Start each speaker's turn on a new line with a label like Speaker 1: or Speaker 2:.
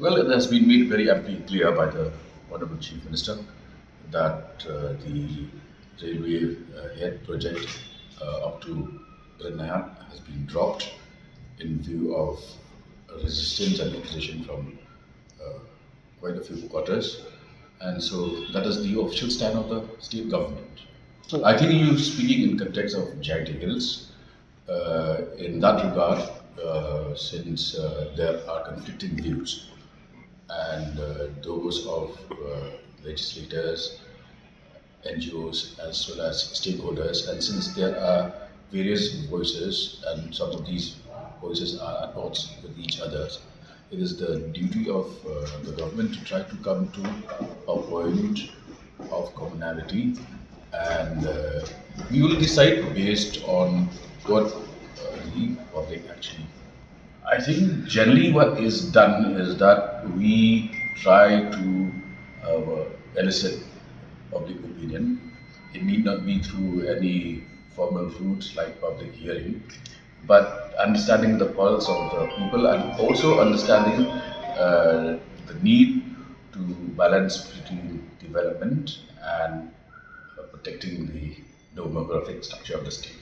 Speaker 1: Well, it has been made very amply clear by the Honorable Chief Minister that the railway head project up to Ranaya has been dropped in view of resistance and opposition from uh, quite a few quarters. And so that is the official stand of the state government. I think you speaking in context of Jagdi Hills. In that regard, since there are conflicting views and those of legislators, NGOs, as well as stakeholders. And since there are various voices, and some of these voices are at odds with each other, it is the duty of the government to try to come to a point of commonality, and we will decide based on what the public actually. I think generally what is done is that we try to elicit public opinion. It need not be through any formal routes like public hearing, but understanding the pulse of the people and also understanding the need to balance between development and protecting the demographic structure of the state.